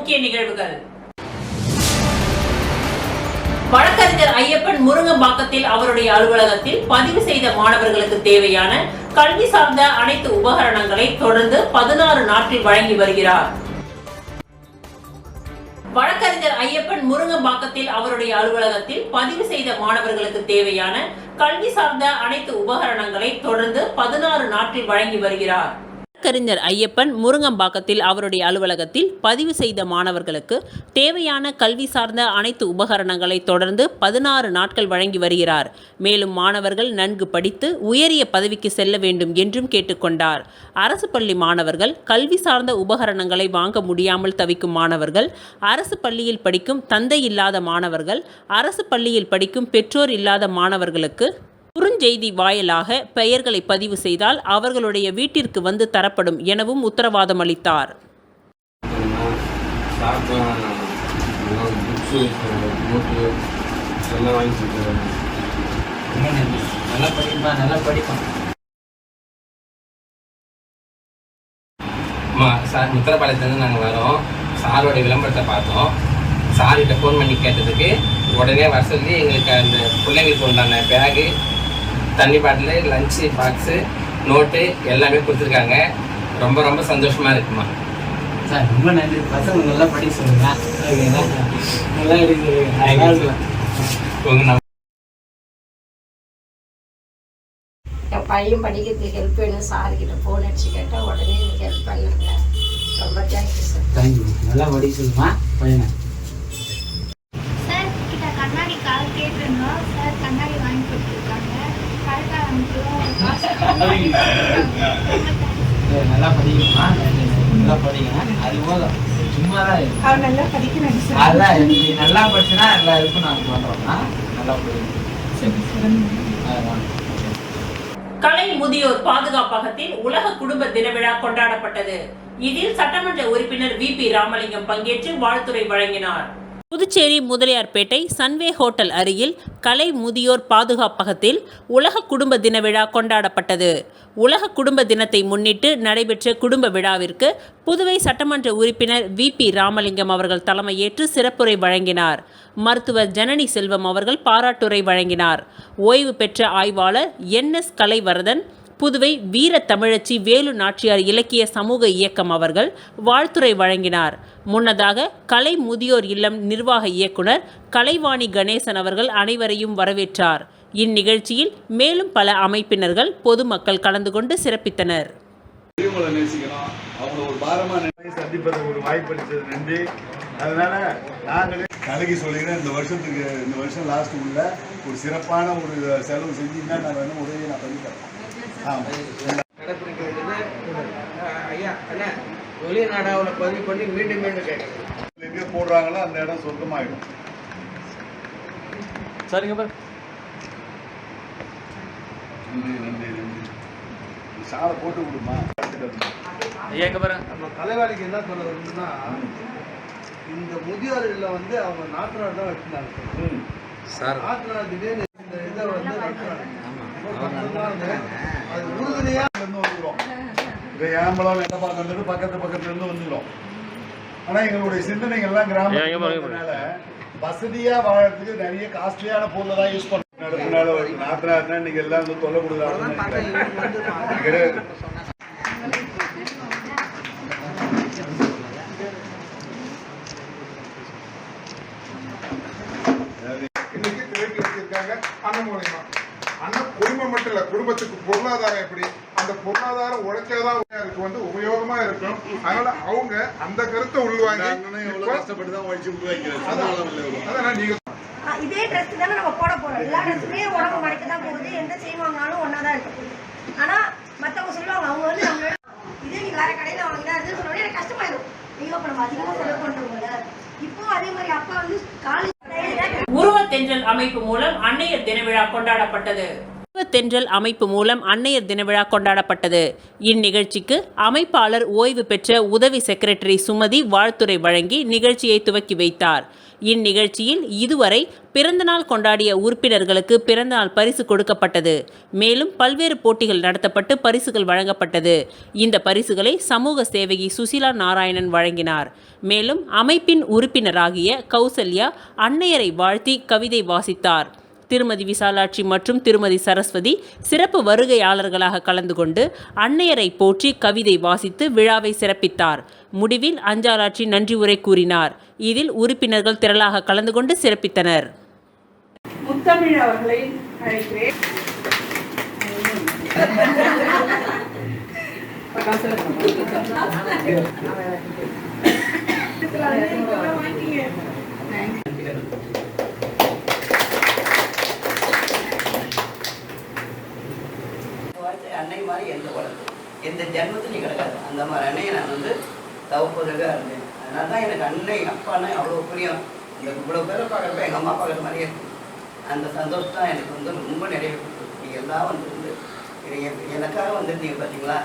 முக்கிய நிகழ்வுகள். வழக்கறிஞர் ஐயப்பன் முருங்கம்பாக்கத்தில் அவருடைய அலுவலகத்தில் பதிவு செய்த மாணவர்களுக்கு தேவையான கல்வி சார்ந்த அனைத்து உபகரணங்களை தொடர்ந்து 16 நாட்கள் வழங்கி வருகிறார். வழக்கறிஞர் ஐயப்பன் முருங்கம்பாக்கத்தில் அவருடைய அலுவலகத்தில் பதிவு செய்த மாணவர்களுக்கு தேவையான கல்வி சார்ந்த அனைத்து உபகரணங்களை தொடர்ந்து 16 நாட்கள் வழங்கி வருகிறார். வழக்கறிஞர் ஐயப்பன் முருங்கம்பாக்கத்தில் அவருடைய அலுவலகத்தில் பதிவு செய்த மாணவர்களுக்கு தேவையான கல்வி சார்ந்த அனைத்து உபகரணங்களை தொடர்ந்து 16 நாட்கள் வழங்கி வருகிறார். மேலும் மாணவர்கள் நன்கு படித்து உயரிய பதவிக்கு செல்ல வேண்டும் என்றும் கேட்டுக்கொண்டார். அரசு பள்ளி மாணவர்கள், கல்வி சார்ந்த உபகரணங்களை வாங்க முடியாமல் தவிக்கும் மாணவர்கள், அரசு பள்ளியில் படிக்கும் தந்தை இல்லாத மாணவர்கள், அரசு பள்ளியில் படிக்கும் பெற்றோர் இல்லாத மாணவர்களுக்கு குறுஞ்செய்தி வாயிலாக பெயர்களை பதிவு செய்தால் அவர்களுடைய வீட்டிற்கு வந்து தரப்படும் எனவும் உத்தரவாதம் அளித்தார். முத்திரப்பாளையத்துலேருந்து நாங்கள் வரோம். சாரோடைய விளம்பரத்தை பார்த்தோம். சார்கிட்ட ஃபோன் பண்ணி கேட்டதுக்கு உடனே வர சொல்லி எங்களுக்கு அந்த பிள்ளைங்களுக்கு உண்டான பேகு, தண்ணி பாட்டிலு, லஞ்சு பாக்ஸு, நோட்டு எல்லாமே கொடுத்துருக்காங்க. ரொம்ப ரொம்ப சந்தோஷமாக இருக்குமா சார். ரொம்ப நன்றி. பசங்க நல்லா படிக்க சொல்லுங்க. நல்லா என் பையன் படிக்கிறதுக்கு ஹெல்ப் வேணும். சார்கிட்ட ஃபோன் அடிச்சு கேட்டால் உடனே எனக்கு ஹெல்ப் பண்ணுங்க. ரொம்ப தேங்க்யூ சார். தேங்க்யூ. நல்லா படிக்க சொல்லுமா பையனை. சார் கிட்ட கண்ணாடி கால் கேட்டிருந்தோம். சார் கண்ணாடி வாங்கி கொடுத்துருக்காங்க. நல்லா படிக்கணுமா? நல்லா படிக்கணும். அது போதும். சும்மா தான் நல்லா படிக்கணும். அதான் நீ நல்லா படிச்சுன்னா எல்லா இதுக்கும் நாங்கள் பண்ணுறோம்னா நல்லா படிக்கணும். கலை முதியோர் பாதுகாப்பகத்தில் உலக குடும்ப தின விழா கொண்டாடப்பட்டது. இதில் சட்டமன்ற உறுப்பினர் VP ராமலிங்கம் பங்கேற்று வாழ்த்துரை வழங்கினார். புதுச்சேரி முதலியார்பேட்டை சன்வே ஹோட்டல் அருகில் கலை முதியோர் பாதுகாப்பகத்தில் உலக குடும்ப தின விழா கொண்டாடப்பட்டது. உலக குடும்ப தினத்தை முன்னிட்டு நடைபெற்ற குடும்ப விழாவிற்கு புதுவை சட்டமன்ற உறுப்பினர் VP ராமலிங்கம் அவர்கள் தலைமையேற்று சிறப்புரை வழங்கினார். மருத்துவர் ஜனனி செல்வம் அவர்கள் பாராட்டுரை வழங்கினார். ஓய்வு பெற்ற ஆய்வாளர் NS கலைவரதன், புதுவை வீர தமிழச்சி வேலு நாச்சியார் இலக்கிய சமூக இயக்கம் அவர்கள் வாழ்த்துரை வழங்கினார். முன்னதாக கலை முதியோர் இல்லம் நிர்வாக இயக்குனர் கலைவாணி கணேசன் அவர்கள் அனைவரையும் வரவேற்றார். இந்நிகழ்ச்சியில் மேலும் பல அமைப்பினர்கள், பொதுமக்கள் கலந்து கொண்டு சிறப்பித்தனர். ஒரு வாய்ப்பளித்தது நன்றி. அதனால நாங்களே கலகி சொல்லிக்கிறேன். இந்த வருஷம் லாஸ்ட் உள்ள ஒரு சிறப்பான ஒரு செலவு செஞ்சீங்கன்னா நான் வேணும் உதவியை நான் பண்ணித்தரேன். கடைப்பிடிக்க வேண்டியது ஐயா அண்ணா வெளிநாடாவில் பதிவு பண்ணி மீண்டும் மீண்டும் கேட்குறேன். எங்கே போடுறாங்களோ அந்த இடம் சொந்தமாயிடும். சரிங்க பாரு. நன்றி நன்றி நன்றி. சாலை போட்டு கொடுமா. ஐயா எங்கே பாரு. நம்ம கலைவாணிக்கு என்ன சொல்ல வருதுன்னா, இந்த முதியோர்கள் வந்து அவங்க நாட்டுநாடு தான் வச்சுருந்தாங்க. நாட்டுநாடு திடீர்னு இந்த இதை வந்து அது உறுதுணையா வந்துடும். இதை ஏம்பலம் என்ன பார்க்கறது பக்கத்துல இருந்து வந்துடும். ஆனா எங்களுடைய சிந்தனைகள்லாம் கிராமத்தினால வசதியா வாழறதுக்கு நிறைய காஸ்ட்லியான பொருளை தான் யூஸ் பண்ணுறோம். நாட்டுனா இன்னைக்கு எல்லாம் வந்து தொல்லை கொடுக்குறாங்க. இன்னைக்கு துவக்கி வச்சிருக்காங்க. அண்ணன் மூலியமா அண்ணன் குடும்பம் மட்டும் இல்ல, குடும்பத்துக்கு பொருளாதாரம் எப்படி, அந்த பொருளாதாரம் உழைச்சாதான் இருக்கு வந்து உபயோகமா இருக்கும். அதனால அவங்க அந்த கருத்தை உள்வாங்கி கஷ்டப்பட்டு தான் உழைச்சு அதான் நீங்க இதே ட்ரெஸ் தானே நம்ம போட போறோம். எல்லா ட்ரெஸ்ஸுமே உடம்பு மறைக்க தான் போகுது. எந்த செய்வாங்கனாலும் ஒன்னா தான் இருக்க போகுது. ஆனா மத்தவங்க சொல்லுவாங்க அவங்க வந்து நம்ம இதே நீ வேற கடையில வாங்கினா அதுன்னு சொன்னோட எனக்கு கஷ்டமாயிடும். ஐயோ அப்ப நம்ம அதிகமா செலவு பண்றோம்ல. இப்போ அதே மாதிரி அப்பா வந்து காலேஜ் உருவத்தென்றல் அமைப்பு மூலம் அன்னையர் தின விழா கொண்டாடப்பட்டது. தென்றல் அமைப்பு மூலம் அன்னையர் தின விழா கொண்டாடப்பட்டது. இந்நிகழ்ச்சிக்கு அமைப்பாளர் ஓய்வு பெற்ற உதவி செக்ரட்டரி சுமதி வாழ்த்துரை வழங்கி நிகழ்ச்சியை துவக்கி வைத்தார். இந்நிகழ்ச்சியில் இதுவரை பிறந்தநாள் கொண்டாடிய உறுப்பினர்களுக்கு பிறந்தநாள் பரிசு கொடுக்கப்பட்டது. மேலும் பல்வேறு போட்டிகள் நடத்தப்பட்டு பரிசுகள் வழங்கப்பட்டது. இந்த பரிசுகளை சமூக சேவகி சுசிலா நாராயணன் வழங்கினார். மேலும் அமைப்பின் உறுப்பினராகிய கௌசல்யா அன்னையரை வாழ்த்தி கவிதை வாசித்தார். திருமதி விசாலாட்சி மற்றும் திருமதி சரஸ்வதி சிறப்பு வருகையாளர்களாக கலந்து கொண்டு அன்னையரை போற்றி கவிதை வாசித்து விழாவை சிறப்பித்தார். முடிவில் அஞ்சாலாட்சி நன்றி உரை கூறினார். இதில் உறுப்பினர்கள் திரளாக கலந்து கொண்டு சிறப்பித்தனர். முத்தமிழ் அவர்களை அழைக்கிறேன். அன்னை மாதிரி எந்த ஜென்மத்திலையும் கிடைக்காது. அந்த மாதிரி அன்னையை நான் தவப்பதாக இருந்தேன். அதனால தான் எனக்கு அன்னை அப்பான்னா அவ்வளோ புரியும். இந்த இவ்வளோ பேரை பார்க்குறப்ப எங்கள் அம்மா பார்க்குற மாதிரியே இருக்கும். அந்த சந்தோஷம் தான் எனக்கு ரொம்ப நிறைய கொடுக்கும். நீங்கள் எல்லாம் வந்துருந்து எனக்காக வந்துருந்தீங்க பார்த்தீங்களா,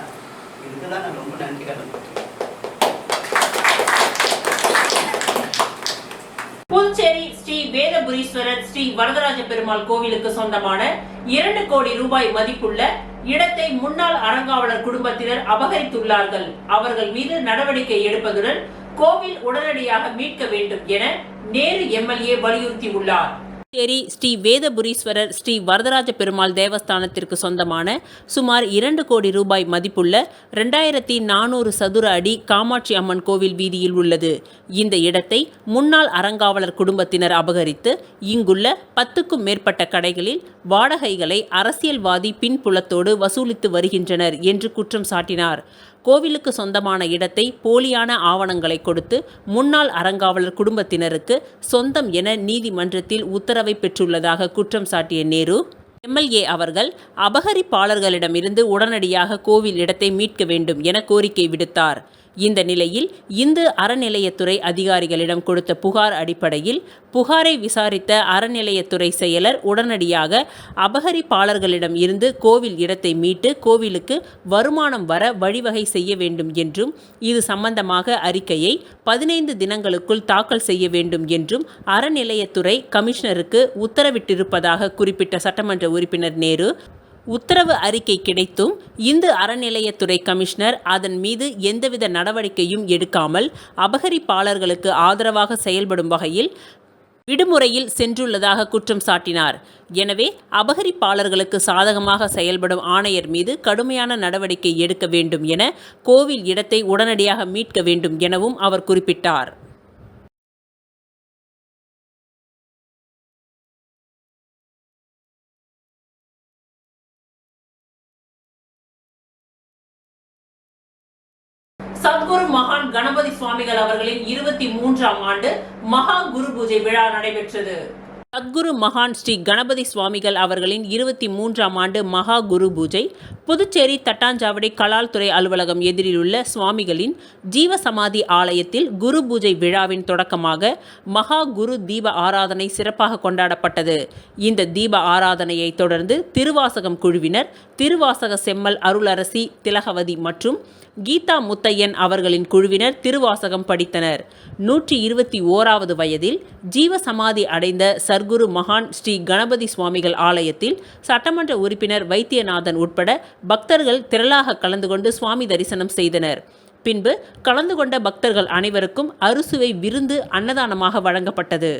இதுக்கு தான் நான் ரொம்ப நன்றி கடன்பட்டேன். புதுச்சேரி ஸ்ரீ வேதபுரீஸ்வரர் ஸ்ரீ வரதராஜ பெருமாள் கோவிலுக்கு சொந்தமான 2 கோடி ரூபாய் மதிப்புள்ள இடத்தை முன்னாள் அறங்காவலர் குடும்பத்தினர் அபகரித்துள்ளார்கள். அவர்கள் மீது நடவடிக்கை எடுப்பதுடன் கோவில் உடனடியாக மீட்க வேண்டும் என நேரு எம்எல்ஏ வலியுறுத்தியுள்ளார். புதுச்சேரி ஸ்ரீ வேதபுரீஸ்வரர் ஸ்ரீ வரதராஜ பெருமாள் தேவஸ்தானத்திற்கு சொந்தமான சுமார் 2 கோடி ரூபாய் மதிப்புள்ள 2400 சதுர அடி காமாட்சி அம்மன் கோவில் வீதியில் உள்ளது. இந்த இடத்தை முன்னாள் அறங்காவலர் குடும்பத்தினர் அபகரித்து இங்குள்ள 10க்கும் மேற்பட்ட கடைகளில் வாடகைகளை அரசியல்வாதி பின்புலத்தோடு வசூலித்து வருகின்றனர் என்று குற்றம் சாட்டினார். கோவிலுக்கு சொந்தமான இடத்தை போலியான ஆவணங்களை கொடுத்து முன்னாள் அறங்காவலர் குடும்பத்தினருக்கு சொந்தம் என நீதிமன்றத்தில் உத்தரவை பெற்றுள்ளதாக குற்றம் சாட்டிய நேரு எம்எல்ஏ அவர்கள் அபகரிப்பாளர்களிடமிருந்து உடனடியாக கோவில் இடத்தை மீட்க வேண்டும் என கோரிக்கை விடுத்தார். இந்த நிலையில் இந்து அறநிலையத்துறை அதிகாரிகளிடம் கொடுத்த புகார் அடிப்படையில் புகாரை விசாரித்த அறநிலையத்துறை செயலர் உடனடியாக அபகரிப்பாளர்களிடம் இருந்து கோவில் இடத்தை மீட்டு கோவிலுக்கு வருமானம் வர வழிவகை செய்ய வேண்டும் என்றும் இது சம்பந்தமாக அறிக்கையை 15 தினங்களுக்குள் தாக்கல் செய்ய வேண்டும் என்றும் அறநிலையத்துறை கமிஷனருக்கு உத்தரவிட்டிருப்பதாக குறிப்பிட்ட சட்டமன்ற உறுப்பினர் நேரு, உத்தரவு அறிக்கை கிடைத்தும் இந்து அறநிலையத்துறை கமிஷனர் அதன் மீது எந்தவித நடவடிக்கையும் எடுக்காமல் அபகரிப்பாளர்களுக்கு ஆதரவாக செயல்படும் வகையில் விடுமுறையில் சென்றுள்ளதாக குற்றம் சாட்டினார். எனவே அபகரிப்பாளர்களுக்கு சாதகமாக செயல்படும் ஆணையர் மீது கடுமையான நடவடிக்கை எடுக்க வேண்டும் என கோவில் இடத்தை உடனடியாக மீட்க வேண்டும் எனவும் அவர் குறிப்பிட்டார். சத்குரு மகான் கணபதி சுவாமிகள் அவர்களின் 23ஆம் ஆண்டு மகா குரு பூஜை விழா நடைபெற்றது. சத்குரு மகான் ஸ்ரீ கணபதி சுவாமிகள் அவர்களின் 23ஆம் ஆண்டு மகா குரு பூஜை புதுச்சேரி தட்டாஞ்சாவடி கலால் துறை அலுவலகம் எதிரில் உள்ள சுவாமிகளின் ஜீவசமாதி ஆலயத்தில் குரு பூஜை விழாவின் தொடக்கமாக மகா குரு தீப ஆராதனை சிறப்பாக கொண்டாடப்பட்டது. இந்த தீப ஆராதனையை தொடர்ந்து திருவாசகம் குழுவினர் திருவாசக செம்மல் அருளரசி திலகவதி மற்றும் கீதா முத்தையன் அவர்களின் குழுவினர் திருவாசகம் படித்தனர். 121வது வயதில் ஜீவசமாதி அடைந்த சர்க்குரு மகான் ஸ்ரீ கணபதி சுவாமிகள் ஆலயத்தில் சட்டமன்ற உறுப்பினர் வைத்தியநாதன் உட்பட பக்தர்கள் திரளாக கலந்து கொண்டு சுவாமி தரிசனம் செய்தனர். பின்பு கலந்து கொண்ட பக்தர்கள் அனைவருக்கும் அறுசுவை விருந்து அன்னதானமாக வழங்கப்பட்டது.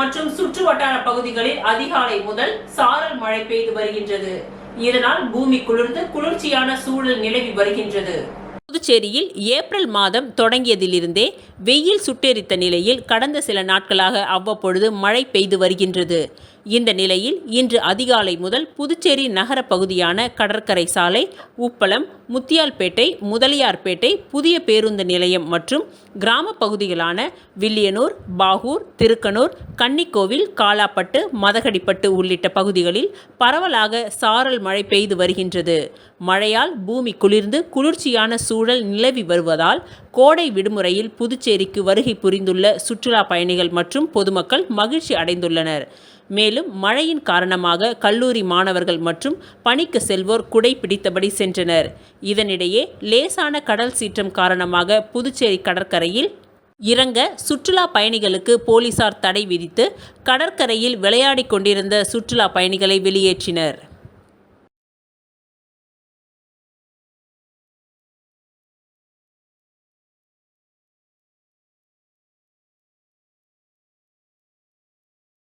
மற்றும் சுற்று வட்டார பகுதிகளில் அதிகாலை முதல் சாரல் மழை பெய்து வருகின்றது. இதனால் பூமி குளிர்ந்து குளிர்ச்சியான சூழல் நிலவி வருகின்றது. புதுச்சேரியில் ஏப்ரல் மாதம் தொடங்கியதிலிருந்தே வெயில் சுட்டெரித்த நிலையில் கடந்த சில நாட்களாக அவ்வப்பொழுது மழை பெய்து வருகின்றது. இந்த நிலையில் இன்று அதிகாலை முதல் புதுச்சேரி நகர பகுதியான கடற்கரை சாலை, உப்பளம், முத்தியால்பேட்டை, முதலியார்பேட்டை, புதிய பேருந்து நிலையம் மற்றும் கிராம பகுதிகளான வில்லியனூர், பாகூர், திருக்கனூர், கன்னிக்கோவில், காலாப்பட்டு, மதகடிப்பட்டு உள்ளிட்ட பகுதிகளில் பரவலாக சாரல் மழை பெய்து வருகின்றது. மழையால் பூமி குளிர்ந்து குளிர்ச்சியான சூழல் நிலவி வருவதால் கோடை விடுமுறையில் புதுச்சேரிக்கு வருகை புரிந்துள்ள சுற்றுலா பயணிகள் மற்றும் பொதுமக்கள் மகிழ்ச்சி அடைந்துள்ளனர். மேலும் மழையின் காரணமாக கல்லூரி மாணவர்கள் மற்றும் பணிக்கு செல்வோர் குடை பிடித்தபடி சென்றனர். இதனிடையே லேசான கடல் சீற்றம் காரணமாக புதுச்சேரி கடற்கரையில் இறங்க சுற்றுலா பயணிகளுக்கு போலீசார் தடை விதித்து கடற்கரையில் விளையாடிக் கொண்டிருந்த சுற்றுலா பயணிகளை வெளியேற்றினர்.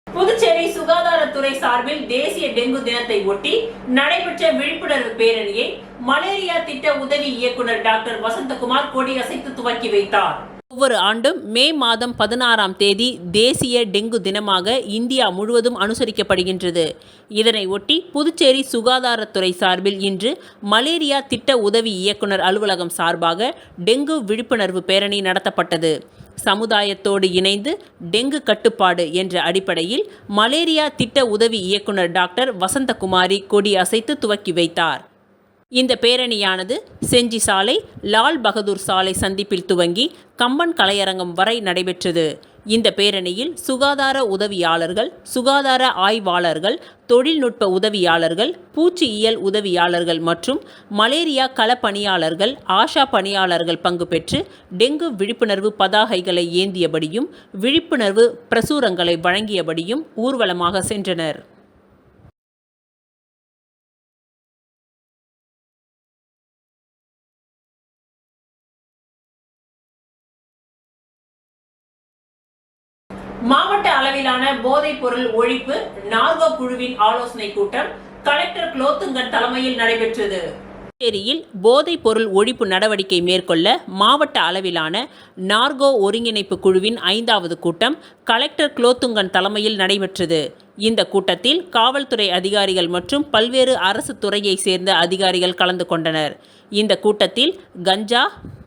புதுச்சேரி சுகாதாரத்துறை சார்பில் தேசிய டெங்கு தினத்தை ஒட்டி நடைபெற்ற விழிப்புணர்வு பேரணியை மலேரியா திட்ட உதவி இயக்குனர் டாக்டர் வசந்தகுமார் கொடியசைத்து துவக்கி வைத்தார். ஒவ்வொரு ஆண்டும் மே மாதம் 16ஆம் தேதி தேசிய டெங்கு தினமாக இந்தியா முழுவதும் அனுசரிக்கப்படுகின்றது. இதனை ஒட்டி புதுச்சேரி சுகாதாரத்துறை சார்பில் இன்று மலேரியா திட்ட உதவி இயக்குனர் அலுவலகம் சார்பாக டெங்கு விழிப்புணர்வு பேரணி நடத்தப்பட்டது. சமுதாயத்தோடு இணைந்து டெங்கு கட்டுப்பாடு என்ற அடிப்படையில் மலேரியா திட்ட உதவி இயக்குனர் டாக்டர் வசந்தகுமாரி கொடி அசைத்து துவக்கி வைத்தார். இந்த பேரணியானது செஞ்சி சாலை, லால் பகதூர் சாலை சந்திப்பில் துவங்கி கம்பன் கலையரங்கம் வரை நடைபெற்றது. இந்த பேரணியில் சுகாதார உதவியாளர்கள், சுகாதார ஆய்வாளர்கள், தொழில்நுட்ப உதவியாளர்கள், பூச்சியியல் உதவியாளர்கள் மற்றும் மலேரியா களப்பணியாளர்கள், ஆஷா பணியாளர்கள் பங்கு பெற்று டெங்கு விழிப்புணர்வு பதாகைகளை ஏந்தியபடியும் விழிப்புணர்வு பிரசுரங்களை வழங்கியபடியும் ஊர்வலமாக சென்றனர். மாவட்ட அளவிலான போதைப் பொருள் ஒழிப்பு நார்கோ குழுவின் ஆலோசனை கூட்டம் கலெக்டர் குலோத்துங்கன் தலைமையில் நடைபெற்றது. புதுச்சேரியில் போதைப் பொருள் ஒழிப்பு நடவடிக்கை மேற்கொள்ள மாவட்ட அளவிலான நார்கோ ஒருங்கிணைப்பு குழுவின் 5வது கூட்டம் கலெக்டர் குலோத்துங்கன் தலைமையில் நடைபெற்றது. இந்த கூட்டத்தில் காவல்துறை அதிகாரிகள் மற்றும் பல்வேறு அரசு துறையை சேர்ந்த அதிகாரிகள் கலந்து கொண்டனர். இந்த கூட்டத்தில் கஞ்சா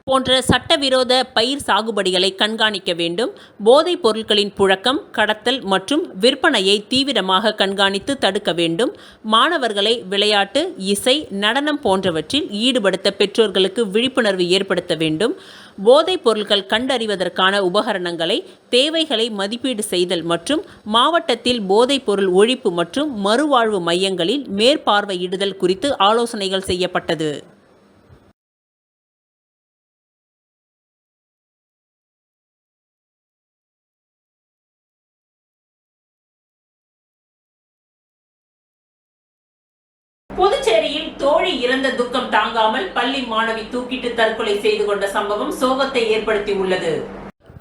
போன்ற சட்டவிரோத பயிர் சாகுபடிகளை கண்காணிக்க வேண்டும், போதைப் பொருட்களின் புழக்கம், கடத்தல் மற்றும் விற்பனையை தீவிரமாக கண்காணித்து தடுக்க வேண்டும், மாணவர்களை விளையாட்டு, இசை, நடனம் போன்றவற்றில் ஈடுபடுத்த பெற்றோர்களுக்கு விழிப்புணர்வு ஏற்படுத்த வேண்டும், போதைப் பொருட்கள் கண்டறிவதற்கான உபகரணங்களை, தேவைகளை மதிப்பீடு செய்தல் மற்றும் மாவட்டத்தில் போதைப் பொருள் ஒழிப்பு மற்றும் மறுவாழ்வு மையங்களில் மேற்பார்வையிடுதல் குறித்து ஆலோசனைகள் செய்யப்பட்டது. புதுச்சேரியில் தோழி இறந்த துக்கம் தாங்காமல் பள்ளி மாணவி தூக்கிட்டு தற்கொலை செய்து கொண்ட சம்பவம் சோகத்தை ஏற்படுத்தியுள்ளது.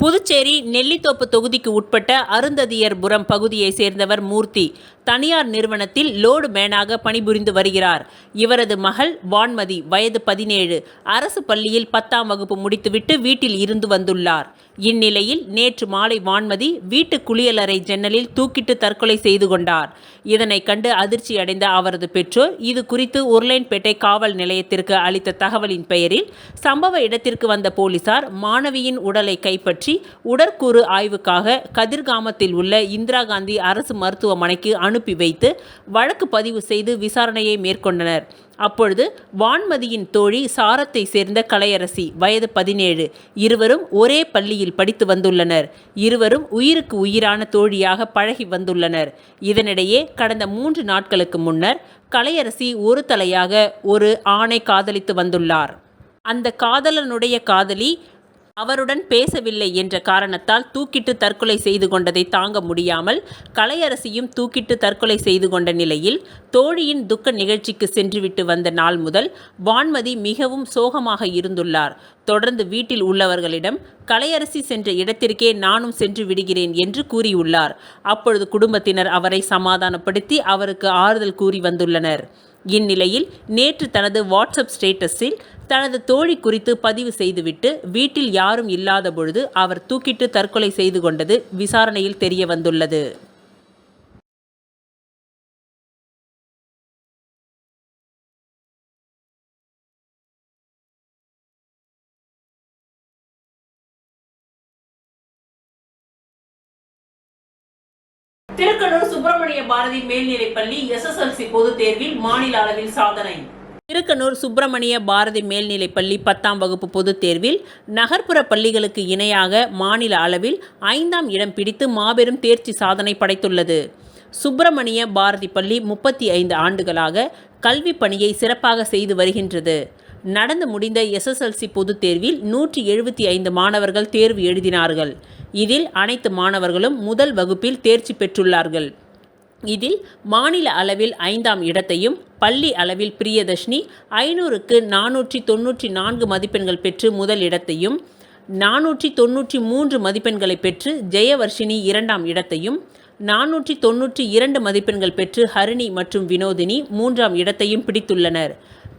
புதுச்சேரி நெல்லித்தோப்பு தொகுதிக்கு உட்பட்ட அருந்ததியர்புரம் பகுதியை சேர்ந்தவர் மூர்த்தி தனியார் நிறுவனத்தில் லோடு மேனாக பணிபுரிந்து வருகிறார். இவரது மகள் வான்மதி வயது 17 அரசு பள்ளியில் 10ஆம் வகுப்பு முடித்துவிட்டு வீட்டில் இருந்து வந்துள்ளார். இந்நிலையில் நேற்று மாலை வான்மதி வீட்டு குளியலறை ஜன்னலில் தூக்கிட்டு தற்கொலை செய்து கொண்டார். இதனை கண்டு அதிர்ச்சி அடைந்த அவரது பெற்றோர் இது குறித்து உருளையன்பேட்டை காவல் நிலையத்திற்கு அளித்த தகவலின் பெயரில் சம்பவ இடத்திற்கு வந்த போலீசார் மாணவியின் உடலை கைப்பற்றி உடற்கூறு ஆய்வுக்காக கதிர்காமத்தில் உள்ள இந்திரா காந்தி அரசு மருத்துவமனைக்கு அனுப்பி வைத்து வழக்கு பதிவு செய்து விசாரணையை மேற்கொண்டனர். அப்பொழுது வான்மதியின் தோழி சாரத்தை சேர்ந்த கலையரசி வயது 17 இருவரும் ஒரே பள்ளியில் படித்து வந்துள்ளனர். இருவரும் உயிருக்கு உயிரான தோழியாக பழகி வந்துள்ளனர். இதனிடையே கடந்த 3 நாட்களுக்கு முன்னர் கலையரசி ஒரு தலையாக ஒரு ஆணை காதலித்து வந்துள்ளார். அந்த காதலனுடைய காதலி அவருடன் பேசவில்லை என்ற காரணத்தால் தூக்கிட்டு தற்கொலை செய்து கொண்டதை தாங்க முடியாமல் கலையரசியும் தூக்கிட்டு தற்கொலை செய்து கொண்ட நிலையில் தோழியின் துக்க நிகழ்ச்சிக்கு சென்றுவிட்டு வந்த நாள் முதல் வான்மதி மிகவும் சோகமாக இருந்துள்ளார். தொடர்ந்து வீட்டில் உள்ளவர்களிடம் கலையரசி சென்ற இடத்திற்கே நானும் சென்று விடுகிறேன் என்று கூறியுள்ளார். அப்பொழுது குடும்பத்தினர் அவரை சமாதானப்படுத்தி அவருக்கு ஆறுதல் கூறி வந்துள்ளனர். இந்நிலையில் நேற்று தனது வாட்ஸ்அப் ஸ்டேட்டஸில் தனது தோழி குறித்து பதிவு செய்துவிட்டு வீட்டில் யாரும் இல்லாத பொழுது அவர் தூக்கிட்டு தற்கொலை செய்து கொண்டது விசாரணையில் தெரிய வந்துள்ளது. திருக்கனூர் சுப்பிரமணிய பாரதி மேல்நிலைப்பள்ளி SSLC பொதுத் தேர்வில் மாநில அளவில் சாதனை. திருக்கனூர் சுப்பிரமணிய பாரதி மேல்நிலைப்பள்ளி 10ஆம் வகுப்பு பொதுத் தேர்வில் நகர்ப்புற பள்ளிகளுக்கு இணையாக மாநில அளவில் 5ஆம் இடம் பிடித்து மாபெரும் தேர்ச்சி சாதனை படைத்துள்ளது. சுப்பிரமணிய பாரதி பள்ளி 35 ஆண்டுகளாக கல்வி பணியை சிறப்பாக செய்து வருகின்றது. நடந்து முடிந்த SSLC பொதுத் தேர்வில் 175 மாணவர்கள் தேர்வு எழுதினார்கள். இதில் அனைத்து மாணவர்களும் முதல் வகுப்பில் தேர்ச்சி பெற்றுள்ளார்கள். இதில் மாநில அளவில் 5ஆம் இடத்தையும் பள்ளி அளவில் பிரியதர்ஷினி 500க்கு 494 மதிப்பெண்கள் பெற்று முதல் இடத்தையும் 493 மதிப்பெண்களை பெற்று ஜெயவர்ஷினி 2ஆம் இடத்தையும் 492 மதிப்பெண்கள் பெற்று ஹரிணி மற்றும் வினோதினி 3ஆம் இடத்தையும் பிடித்துள்ளனர்.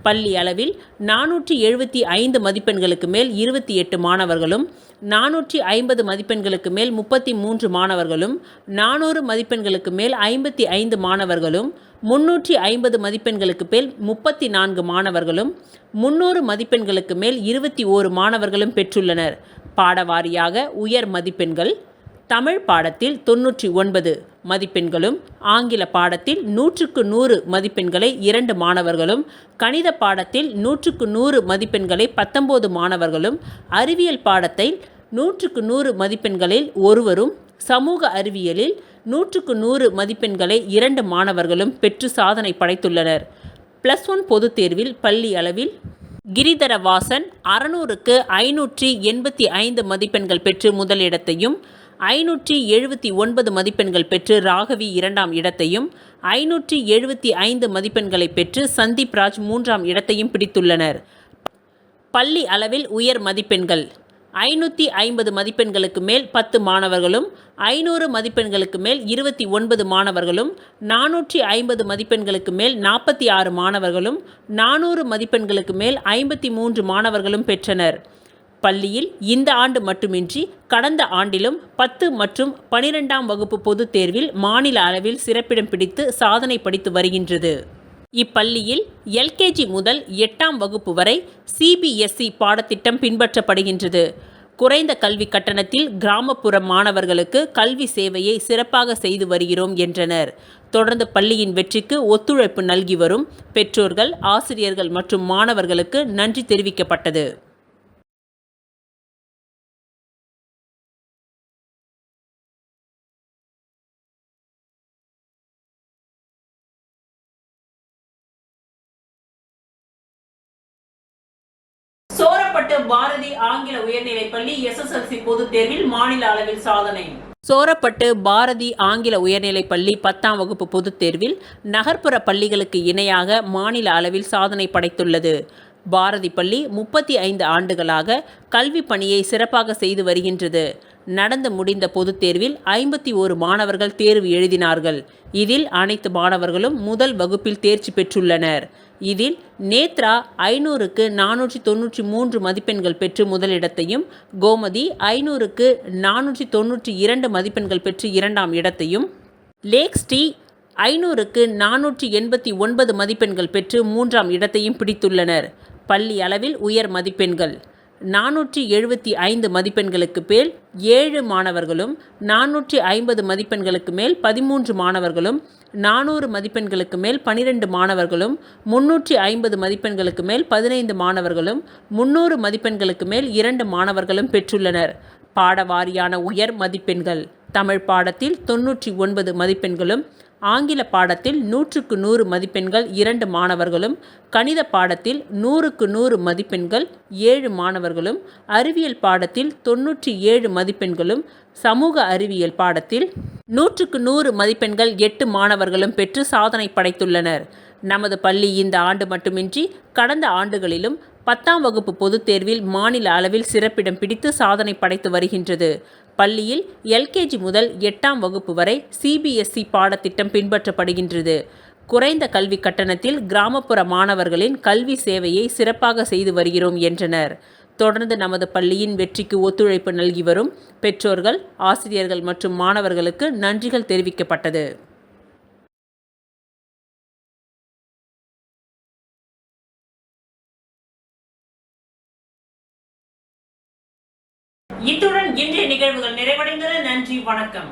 பள்ளி அளவில் 475 மதிப்பெண்களுக்கு மேல் 28 மாணவர்களும் 450 மதிப்பெண்களுக்கு மேல் 33 மாணவர்களும் 400 மதிப்பெண்களுக்கு மேல் 55 மாணவர்களும் 350 மதிப்பெண்களுக்கு மேல் 34 மாணவர்களும் 300 மதிப்பெண்களுக்கு மேல் 21 மாணவர்களும் பெற்றுள்ளனர். பாடவாரியாக உயர் மதிப்பெண்கள் தமிழ் பாடத்தில் 99 மதிப்பெண்களும் ஆங்கில பாடத்தில் 100க்கு 100 மதிப்பெண்களை 2 மாணவர்களும் கணித பாடத்தில் 100க்கு 100 மதிப்பெண்களை 19 மாணவர்களும் அறிவியல் பாடத்தில் 100க்கு 100 மதிப்பெண்களில் ஒருவரும் சமூக அறிவியலில் 100க்கு 100 மதிப்பெண்களை 2 மாணவர்களும் பெற்று சாதனை படைத்துள்ளனர். +1 பொதுத் தேர்வில் பள்ளி அளவில் கிரிதரவாசன் 600க்கு 585 மதிப்பெண்கள் பெற்று முதலிடத்தையும் 579 மதிப்பெண்கள் பெற்று ராகவி 2ஆம் இடத்தையும் 575 மதிப்பெண்களை பெற்று சந்தீப் ராஜ் 3ஆம் இடத்தையும் பிடித்துள்ளனர். பள்ளி அளவில் உயர் மதிப்பெண்கள் 550 மதிப்பெண்களுக்கு மேல் 10 மாணவர்களும் 500 மதிப்பெண்களுக்கு மேல் 29 மாணவர்களும் 450 மதிப்பெண்களுக்கு மேல் 46 மாணவர்களும் 400 மதிப்பெண்களுக்கு மேல் 53 மாணவர்களும் பெற்றனர். பள்ளியில் இந்த ஆண்டு மட்டுமின்றி கடந்த ஆண்டிலும் 10 மற்றும் 12ஆம் வகுப்பு பொதுத் தேர்வில் மாநில அளவில் சிறப்பிடம் பிடித்து சாதனை படைத்து வருகின்றது. இப்பள்ளியில் LKG முதல் 8ஆம் வகுப்பு வரை CBSE பாடத்திட்டம் பின்பற்றப்படுகின்றது. குறைந்த கல்வி கட்டணத்தில் கிராமப்புற மாணவர்களுக்கு கல்வி சேவையை சிறப்பாக செய்து வருகிறோம் என்றனர். தொடர்ந்து பள்ளியின் வெற்றிக்கு ஒத்துழைப்பு நல்கி வரும் பெற்றோர்கள், ஆசிரியர்கள் மற்றும் மாணவர்களுக்கு நன்றி தெரிவிக்கப்பட்டது. சோரப்பட்டு பாரதி ஆங்கில உயர்நிலைப்பள்ளி SSLC பொதுத் தேர்வில் மாநில அளவில் சாதனை. சோரப்பட்டு பாரதி ஆங்கில உயர்நிலைப்பள்ளி 10ஆம் வகுப்பு பொதுத் தேர்வில் நகர்ப்புற பள்ளிகளுக்கு இணையாக மாநில அளவில் சாதனை படைத்துள்ளது. பாரதி பள்ளி 35 ஆண்டுகளாக கல்வி பணியை சிறப்பாக செய்து வருகின்றது. நடந்து முடிந்த பொதுத் தேர்வில் 51 மாணவர்கள் தேர்வு எழுதினார்கள். இதில் அனைத்து மாணவர்களும் முதல் வகுப்பில் தேர்ச்சி பெற்றுள்ளனர். இதில் நேத்ரா 500க்கு 493 மதிப்பெண்கள் பெற்று முதலிடத்தையும், கோமதி 500க்கு 492 மதிப்பெண்கள் பெற்று 2ஆம் இடத்தையும், லேக்ஸ்டி 500க்கு 489 மதிப்பெண்கள் பெற்று 3ஆம் இடத்தையும் பிடித்துள்ளனர். பள்ளி அளவில் உயர் மதிப்பெண்கள் 475 மதிப்பெண்களுக்கு மேல் 7 மாணவர்களும் 450 மதிப்பெண்களுக்கு மேல் 13 மாணவர்களும் 400 மதிப்பெண்களுக்கு மேல் 12 மாணவர்களும் 350 மதிப்பெண்களுக்கு மேல் 15 மாணவர்களும் 300 மதிப்பெண்களுக்கு மேல் 2 மாணவர்களும் பெற்றுள்ளனர். பாடவாரியான உயர் மதிப்பெண்கள் தமிழ் பாடத்தில் 99 மதிப்பெண்களும், ஆங்கில பாடத்தில் 100க்கு 100 மதிப்பெண்கள் 2 மாணவர்களும், கணித பாடத்தில் 100க்கு 100 மதிப்பெண்கள் 7 மாணவர்களும், அறிவியல் பாடத்தில் 97 மதிப்பெண்களும், சமூக அறிவியல் பாடத்தில் 100க்கு 100 மதிப்பெண்கள் 8 மாணவர்களும் பெற்று சாதனை படைத்துள்ளனர். நமது பள்ளி இந்த ஆண்டு மட்டுமின்றி கடந்த ஆண்டுகளிலும் 10ஆம் வகுப்பு பொதுத் தேர்வில் மாநில அளவில் சிறப்பிடம் பிடித்து சாதனை படைத்து வருகின்றது. பள்ளியில் LKG முதல் 8ஆம் வகுப்பு வரை CBSE பாடத்திட்டம் பின்பற்றப்படுகின்றது. குறைந்த கல்வி கட்டணத்தில் கிராமப்புற மாணவர்களின் கல்வி சேவையை சிறப்பாக செய்து வருகிறோம் என்றனர். தொடர்ந்து நமது பள்ளியின் வெற்றிக்கு ஒத்துழைப்பு நல்கி வரும் பெற்றோர்கள், ஆசிரியர்கள் மற்றும் மாணவர்களுக்கு நன்றிகள் தெரிவிக்கப்பட்டது. இத்துடன் இன்றைய நிகழ்வுகள் நிறைவடைந்தன. நன்றி, வணக்கம்.